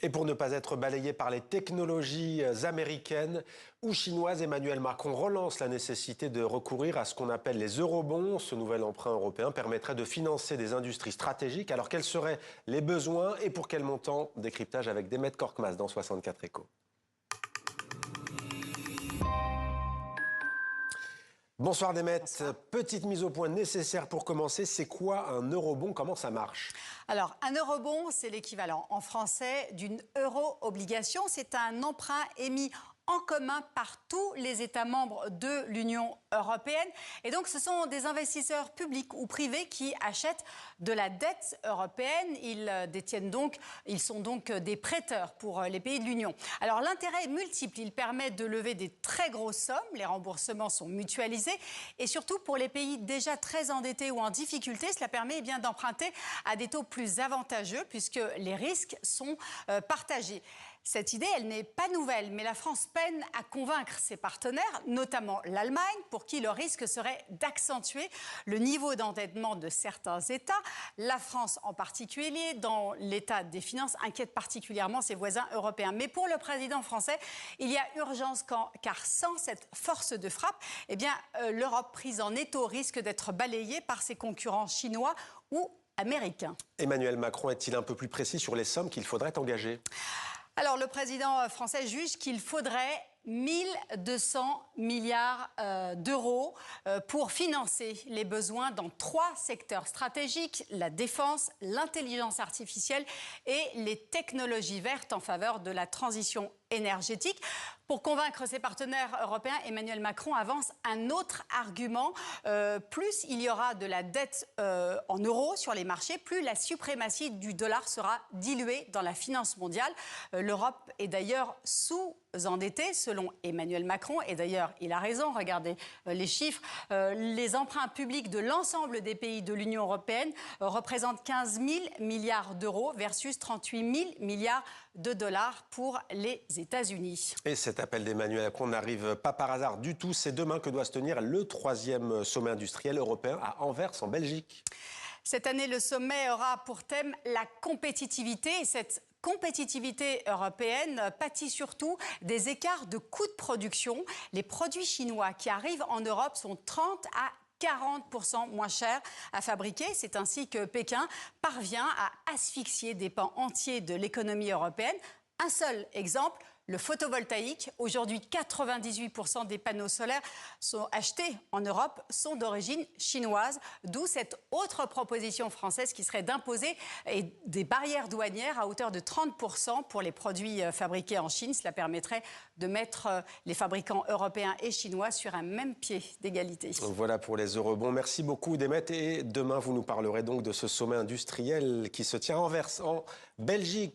Et pour ne pas être balayé par les technologies américaines ou chinoises, Emmanuel Macron relance la nécessité de recourir à ce qu'on appelle les eurobonds. Ce nouvel emprunt européen permettrait de financer des industries stratégiques. Alors quels seraient les besoins et pour quel montant? Décryptage avec Demet Korkmaz dans 64 Échos. Bonsoir Demet. Bonsoir. Petite mise au point nécessaire pour commencer, c'est quoi un eurobond? Comment ça marche? Alors, un eurobond, c'est l'équivalent en français d'une euro-obligation. C'est un emprunt émis en commun par tous les États membres de l'Union européenne. Et donc, ce sont des investisseurs publics ou privés qui achètent de la dette européenne. Ils sont donc des prêteurs pour les pays de l'Union. Alors, l'intérêt est multiple. Il permet de lever des très grosses sommes. Les remboursements sont mutualisés. Et surtout, pour les pays déjà très endettés ou en difficulté, cela permet d'emprunter à des taux plus avantageux puisque les risques sont partagés. Cette idée, elle n'est pas nouvelle, mais la France peine à convaincre ses partenaires, notamment l'Allemagne, pour qui le risque serait d'accentuer le niveau d'endettement de certains États. La France en particulier, dans l'état des finances, inquiète particulièrement ses voisins européens. Mais pour le président français, il y a urgence car sans cette force de frappe, l'Europe prise en étau risque d'être balayée par ses concurrents chinois ou américains. Emmanuel Macron est-il un peu plus précis sur les sommes qu'il faudrait engager ? Alors, le président français juge qu'il faudrait 1200 milliards d'euros pour financer les besoins dans 3 secteurs stratégiques, la défense, l'intelligence artificielle et les technologies vertes en faveur de la transition énergétique. Pour convaincre ses partenaires européens, Emmanuel Macron avance un autre argument. Plus il y aura de la dette en euros sur les marchés, plus la suprématie du dollar sera diluée dans la finance mondiale. L'Europe est d'ailleurs sous-endettée, selon Emmanuel Macron. Et d'ailleurs, il a raison, regardez les chiffres. Les emprunts publics de l'ensemble des pays de l'Union européenne représentent 15 000 milliards d'euros versus 38 000 milliards de dollars pour les États-Unis. Et cet appel d'Emmanuel Macron n'arrive pas par hasard du tout. C'est demain que doit se tenir le 3e sommet industriel européen à Anvers, en Belgique. Cette année, le sommet aura pour thème la compétitivité. Et cette compétitivité européenne pâtit surtout des écarts de coûts de production. Les produits chinois qui arrivent en Europe sont 30 à 40% moins chers à fabriquer. C'est ainsi que Pékin parvient à asphyxier des pans entiers de l'économie européenne. Un seul exemple, le photovoltaïque. Aujourd'hui, 98% des panneaux solaires sont achetés en Europe sont d'origine chinoise. D'où cette autre proposition française qui serait d'imposer des barrières douanières à hauteur de 30% pour les produits fabriqués en Chine. Cela permettrait de mettre les fabricants européens et chinois sur un même pied d'égalité. Voilà pour les eurobonds. Merci beaucoup, Demet. Et demain, vous nous parlerez donc de ce sommet industriel qui se tient à Anvers, en Belgique.